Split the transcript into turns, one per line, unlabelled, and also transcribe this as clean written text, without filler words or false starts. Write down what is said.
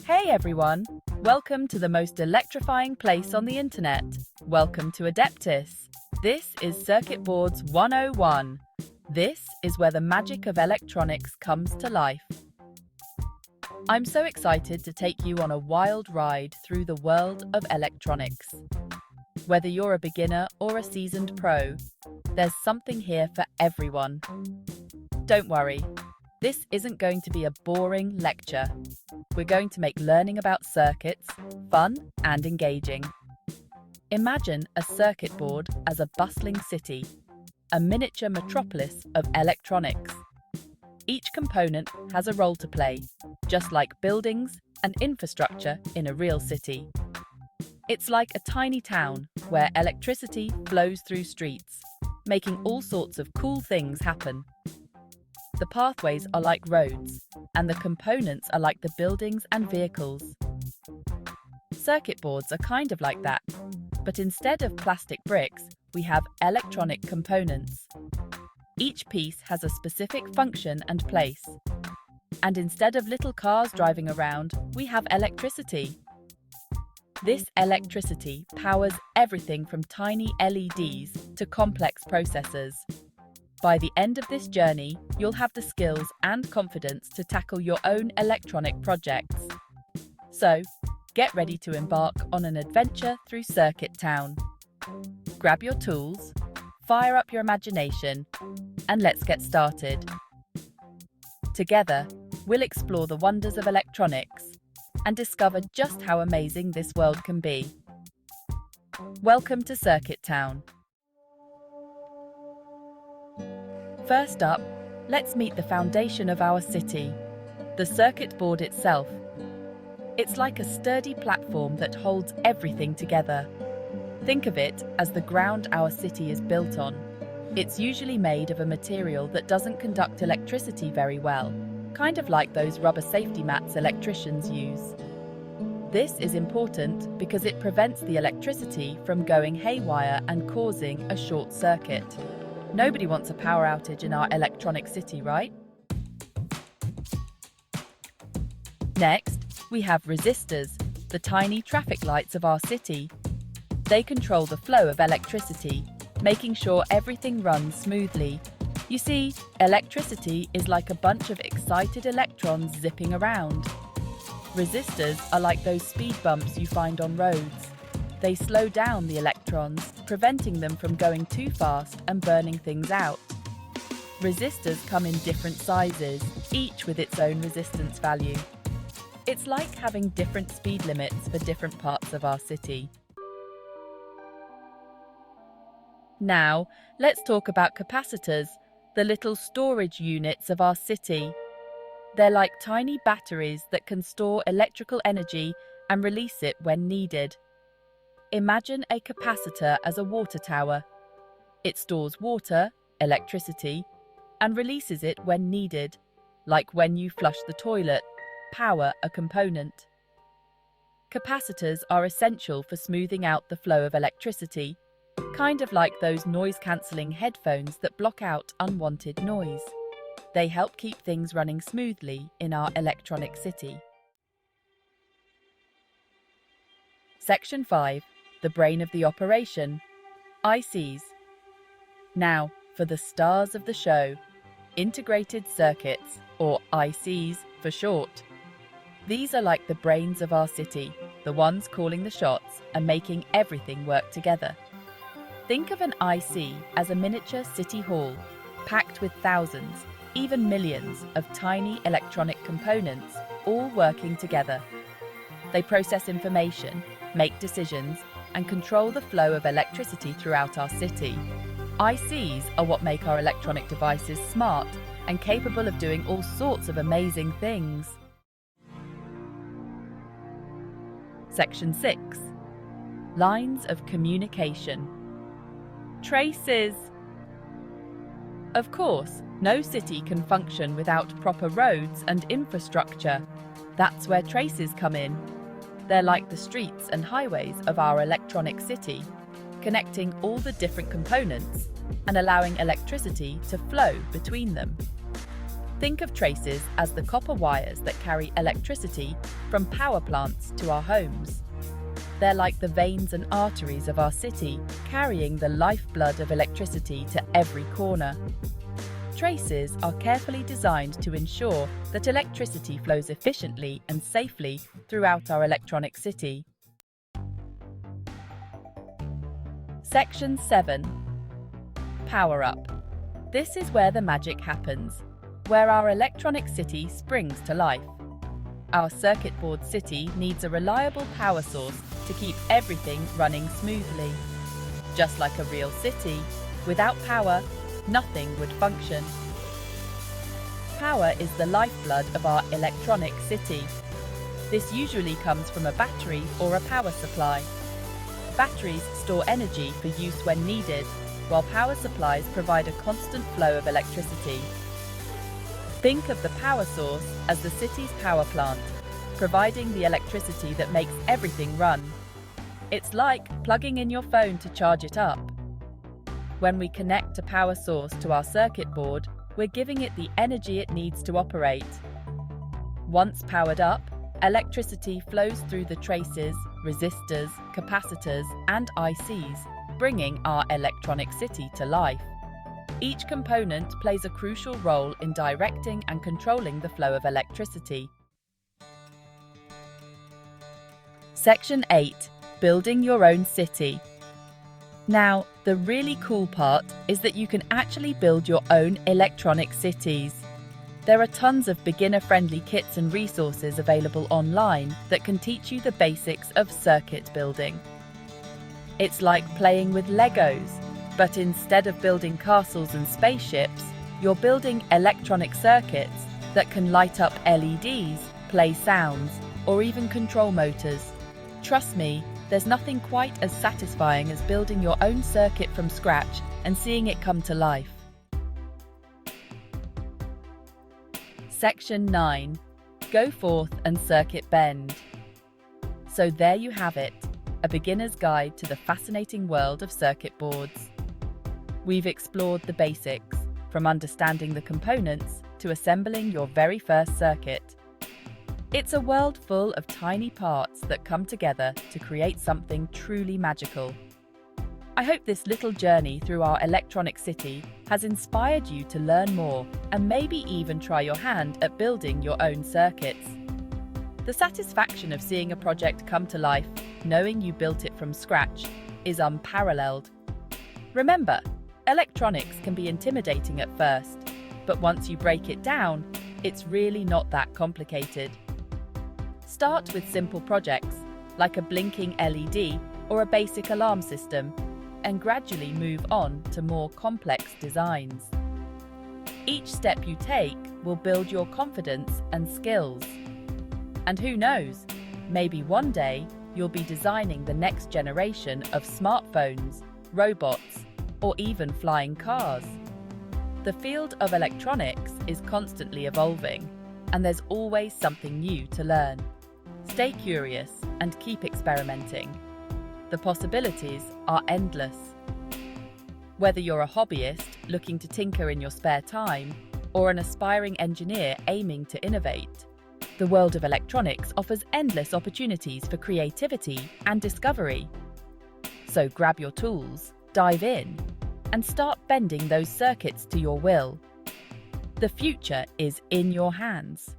Hey everyone! Welcome to the most electrifying place on the internet. Welcome to Adeptis. This is Circuit Boards 101. This is where the magic of electronics comes to life. I'm so excited to take you on a wild ride through the world of electronics. Whether you're a beginner or a seasoned pro, there's something here for everyone. Don't worry, this isn't going to be a boring lecture. We're going to make learning about circuits fun and engaging. Imagine a circuit board as a bustling city, a miniature metropolis of electronics. Each component has a role to play, just like buildings and infrastructure in a real city. It's like a tiny town where electricity flows through streets, making all sorts of cool things happen. The pathways are like roads, and the components are like the buildings and vehicles. Circuit boards are kind of like that, but instead of plastic bricks, we have electronic components. Each piece has a specific function and place. And instead of little cars driving around, we have electricity. This electricity powers everything from tiny LEDs to complex processors. By the end of this journey, you'll have the skills and confidence to tackle your own electronic projects. So, get ready to embark on an adventure through Circuit Town. Grab your tools, fire up your imagination, and let's get started. Together, we'll explore the wonders of electronics and discover just how amazing this world can be. Welcome to Circuit Town. First up, let's meet the foundation of our city, the circuit board itself. It's like a sturdy platform that holds everything together. Think of it as the ground our city is built on. It's usually made of a material that doesn't conduct electricity very well, kind of like those rubber safety mats electricians use. This is important because it prevents the electricity from going haywire and causing a short circuit. Nobody wants a power outage in our electronic city, right? Next, we have resistors, the tiny traffic lights of our city. They control the flow of electricity, making sure everything runs smoothly. You see, electricity is like a bunch of excited electrons zipping around. Resistors are like those speed bumps you find on roads. They slow down the electrons, preventing them from going too fast and burning things out. Resistors come in different sizes, each with its own resistance value. It's like having different speed limits for different parts of our city. Now, let's talk about capacitors, the little storage units of our city. They're like tiny batteries that can store electrical energy and release it when needed. Imagine a capacitor as a water tower. It stores water, electricity, and releases it when needed, like when you flush the toilet, power a component. Capacitors are essential for smoothing out the flow of electricity, kind of like those noise-cancelling headphones that block out unwanted noise. They help keep things running smoothly in our electronic city. Section 5. The brain of the operation, ICs. Now, for the stars of the show, integrated circuits, or ICs for short. These are like the brains of our city, the ones calling the shots and making everything work together. Think of an IC as a miniature city hall, packed with thousands, even millions of tiny electronic components, all working together. They process information, make decisions, and control the flow of electricity throughout our city. ICs are what make our electronic devices smart and capable of doing all sorts of amazing things. Section 6. Lines of communication. Traces. Of course, no city can function without proper roads and infrastructure. That's where traces come in. They're like the streets and highways of our electronic city, connecting all the different components and allowing electricity to flow between them. Think of traces as the copper wires that carry electricity from power plants to our homes. They're like the veins and arteries of our city, carrying the lifeblood of electricity to every corner. Traces are carefully designed to ensure that electricity flows efficiently and safely throughout our electronic city. Section 7. Power Up. This is where the magic happens, where our electronic city springs to life. Our circuit board city needs a reliable power source to keep everything running smoothly. Just like a real city, without power, nothing would function. Power is the lifeblood of our electronic city. This usually comes from a battery or a power supply. Batteries store energy for use when needed, while power supplies provide a constant flow of electricity. Think of the power source as the city's power plant, providing the electricity that makes everything run. It's like plugging in your phone to charge it up. When we connect a power source to our circuit board, we're giving it the energy it needs to operate. Once powered up, electricity flows through the traces, resistors, capacitors, and ICs, bringing our electronic city to life. Each component plays a crucial role in directing and controlling the flow of electricity. Section 8. Building your own city. Now, the really cool part is that you can actually build your own electronic cities. There are tons of beginner-friendly kits and resources available online that can teach you the basics of circuit building. It's like playing with Legos, but instead of building castles and spaceships, you're building electronic circuits that can light up LEDs, play sounds, or even control motors. Trust me, there's nothing quite as satisfying as building your own circuit from scratch and seeing it come to life. Section 9. Go forth and circuit bend. So there you have it, a beginner's guide to the fascinating world of circuit boards. We've explored the basics, from understanding the components to assembling your very first circuit. It's a world full of tiny parts that come together to create something truly magical. I hope this little journey through our electronic city has inspired you to learn more and maybe even try your hand at building your own circuits. The satisfaction of seeing a project come to life, knowing you built it from scratch, is unparalleled. Remember, electronics can be intimidating at first, but once you break it down, it's really not that complicated. Start with simple projects, like a blinking LED or a basic alarm system, and gradually move on to more complex designs. Each step you take will build your confidence and skills. And who knows, maybe one day you'll be designing the next generation of smartphones, robots, or even flying cars. The field of electronics is constantly evolving, and there's always something new to learn. Stay curious and keep experimenting. The possibilities are endless. Whether you're a hobbyist looking to tinker in your spare time, or an aspiring engineer aiming to innovate, the world of electronics offers endless opportunities for creativity and discovery. So grab your tools, dive in, and start bending those circuits to your will. The future is in your hands.